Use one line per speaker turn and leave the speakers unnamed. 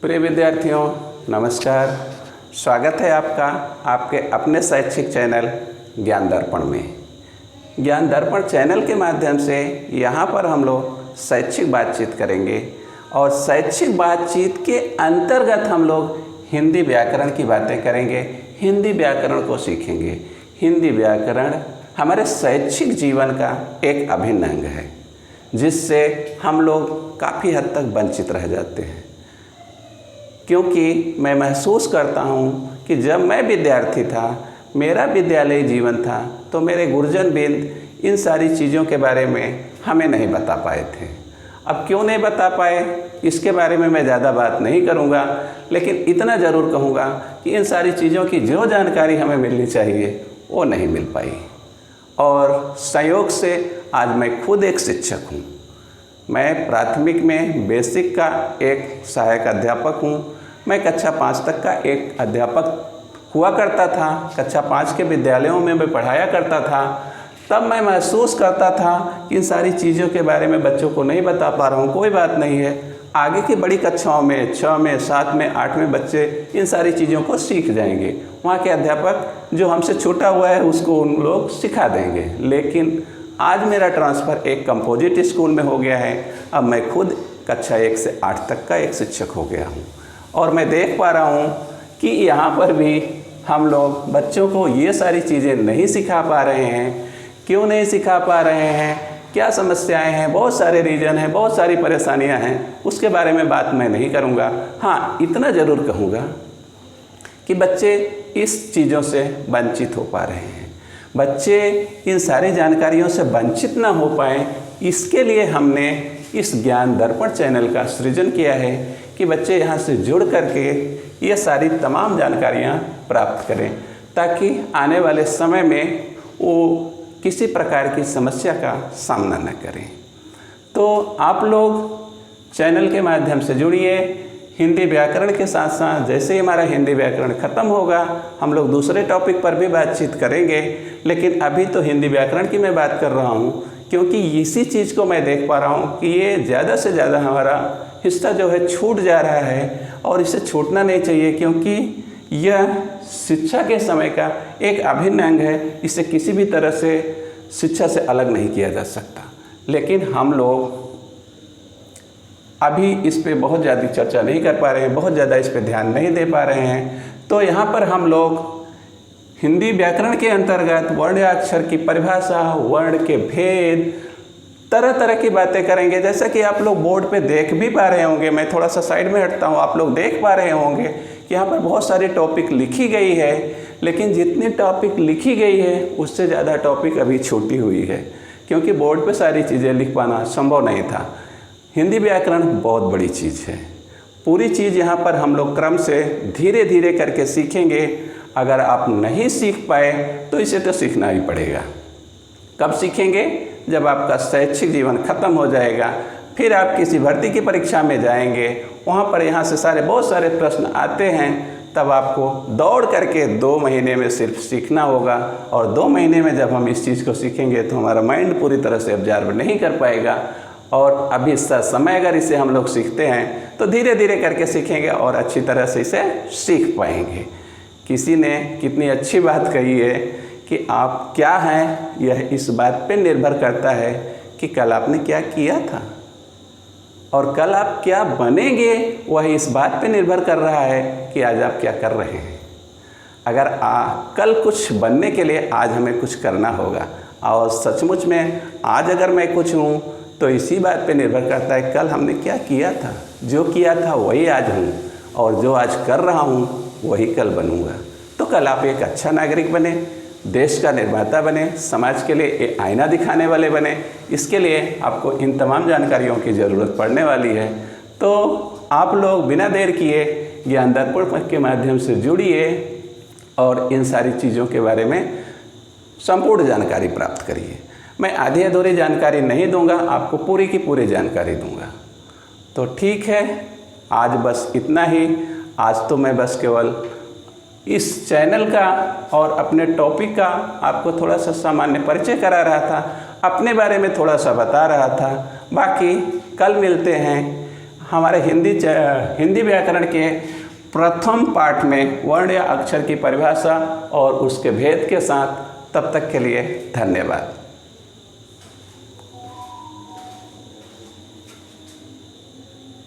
प्रिय विद्यार्थियों, नमस्कार। स्वागत है आपका आपके अपने शैक्षिक चैनल ज्ञान दर्पण में। ज्ञान दर्पण चैनल के माध्यम से यहाँ पर हम लोग शैक्षिक बातचीत करेंगे और शैक्षिक बातचीत के अंतर्गत हम लोग हिंदी व्याकरण की बातें करेंगे, हिंदी व्याकरण को सीखेंगे। हिंदी व्याकरण हमारे शैक्षिक जीवन का एक अभिन्न अंग है, जिससे हम लोग काफ़ी हद तक वंचित रह जाते हैं। क्योंकि मैं महसूस करता हूँ कि जब मैं विद्यार्थी था, मेरा विद्यालय जीवन था, तो मेरे गुरुजनबिंद इन सारी चीज़ों के बारे में हमें नहीं बता पाए थे। अब क्यों नहीं बता पाए, इसके बारे में मैं ज़्यादा बात नहीं करूँगा, लेकिन इतना ज़रूर कहूँगा कि इन सारी चीज़ों की जो जानकारी हमें मिलनी चाहिए वो नहीं मिल पाई। और संयोग से आज मैं खुद एक शिक्षक हूँ। मैं प्राथमिक में बेसिक का एक सहायक अध्यापक हूँ। मैं कक्षा 5 तक का एक अध्यापक हुआ करता था। कक्षा 5 के विद्यालयों में मैं पढ़ाया करता था। तब मैं महसूस करता था कि इन सारी चीज़ों के बारे में बच्चों को नहीं बता पा रहा हूँ। कोई बात नहीं है, आगे की बड़ी कक्षाओं में 6 में 7 में 8 में बच्चे इन सारी चीज़ों को सीख जाएंगे। वहाँ के अध्यापक जो हमसे छोटा हुआ है उसको उन लोग सिखा देंगे। लेकिन आज मेरा ट्रांसफ़र एक कंपोजिट स्कूल में हो गया है। अब मैं खुद कक्षा 1 से 8 तक का एक शिक्षक हो गया हूँ और मैं देख पा रहा हूँ कि यहाँ पर भी हम लोग बच्चों को ये सारी चीज़ें नहीं सिखा पा रहे हैं। क्यों नहीं सिखा पा रहे हैं, क्या समस्याएं हैं, बहुत सारे रीज़न हैं, बहुत सारी परेशानियां हैं। उसके बारे में बात मैं नहीं करूँगा। हाँ, इतना ज़रूर कहूँगा कि बच्चे इस चीज़ों से वंचित हो पा रहे हैं। बच्चे इन सारी जानकारियों से वंचित ना हो पाएँ, इसके लिए हमने इस ज्ञान दर्पण चैनल का सृजन किया है कि बच्चे यहाँ से जुड़ करके ये सारी तमाम जानकारियाँ प्राप्त करें, ताकि आने वाले समय में वो किसी प्रकार की समस्या का सामना न करें। तो आप लोग चैनल के माध्यम से जुड़िए। हिंदी व्याकरण के साथ साथ जैसे ही हमारा हिंदी व्याकरण ख़त्म होगा, हम लोग दूसरे टॉपिक पर भी बातचीत करेंगे। लेकिन अभी तो हिंदी व्याकरण की मैं बात कर रहा हूँ, क्योंकि इसी चीज़ को मैं देख पा रहा हूँ कि ये ज़्यादा से ज़्यादा हमारा हिस्सा जो है छूट जा रहा है, और इसे छूटना नहीं चाहिए, क्योंकि यह शिक्षा के समय का एक अभिन्न अंग है। इसे किसी भी तरह से शिक्षा से अलग नहीं किया जा सकता। लेकिन हम लोग अभी इस पे बहुत ज़्यादा चर्चा नहीं कर पा रहे हैं, बहुत ज़्यादा इस पे ध्यान नहीं दे पा रहे हैं। तो यहाँ पर हम लोग हिंदी व्याकरण के अंतर्गत वर्ण या अक्षर की परिभाषा, वर्ण के भेद, तरह तरह की बातें करेंगे। जैसा कि आप लोग बोर्ड पे देख भी पा रहे होंगे, मैं थोड़ा सा साइड में हटता हूँ, आप लोग देख पा रहे होंगे कि यहाँ पर बहुत सारी टॉपिक लिखी गई है। लेकिन जितनी टॉपिक लिखी गई है उससे ज़्यादा टॉपिक अभी छूटी हुई है, क्योंकि बोर्ड पे सारी चीज़ें लिख पाना संभव नहीं था। हिंदी व्याकरण बहुत बड़ी चीज़ है। पूरी चीज़ यहाँ पर हम लोग क्रम से धीरे धीरे करके सीखेंगे। अगर आप नहीं सीख पाए तो इसे तो सीखना ही पड़ेगा। कब सीखेंगे? जब आपका शैक्षिक जीवन ख़त्म हो जाएगा, फिर आप किसी भर्ती की परीक्षा में जाएंगे, वहाँ पर यहाँ से बहुत सारे प्रश्न आते हैं। तब आपको दौड़ करके 2 महीने में सिर्फ सीखना होगा। और 2 महीने में जब हम इस चीज़ को सीखेंगे तो हमारा माइंड पूरी तरह से ऑब्जर्व नहीं कर पाएगा। और अभी समय अगर इसे हम लोग सीखते हैं तो धीरे धीरे करके सीखेंगे और अच्छी तरह से इसे सीख पाएंगे। किसी ने कितनी अच्छी बात कही है कि आप क्या हैं, यह इस बात पे निर्भर करता है कि कल आपने क्या किया था, और कल आप क्या बनेंगे वह इस बात पे निर्भर कर रहा है कि आज आप क्या कर रहे हैं। अगर कल कुछ बनने के लिए आज हमें कुछ करना होगा, और सचमुच में आज अगर मैं कुछ हूँ तो इसी बात पे निर्भर करता है कल हमने क्या किया था। जो किया था वही आज हूँ, और जो आज कर रहा हूँ वही कल बनूँगा। तो कल आप एक अच्छा नागरिक बने, देश का निर्माता बने, समाज के लिए एक आईना दिखाने वाले बने। इसके लिए आपको इन तमाम जानकारियों की ज़रूरत पड़ने वाली है। तो आप लोग बिना देर किए ज्ञान दर्पण के माध्यम से जुड़िए और इन सारी चीज़ों के बारे में संपूर्ण जानकारी प्राप्त करिए। मैं आधी अधूरी जानकारी नहीं दूंगा, आपको पूरी की पूरी जानकारी दूंगा। तो ठीक है, आज बस इतना ही। आज तो मैं बस केवल इस चैनल का और अपने टॉपिक का आपको थोड़ा सा सामान्य परिचय करा रहा था, अपने बारे में थोड़ा सा बता रहा था। बाकी कल मिलते हैं हमारे हिंदी व्याकरण के प्रथम पाठ में वर्ण या अक्षर की परिभाषा और उसके भेद के साथ। तब तक के लिए धन्यवाद।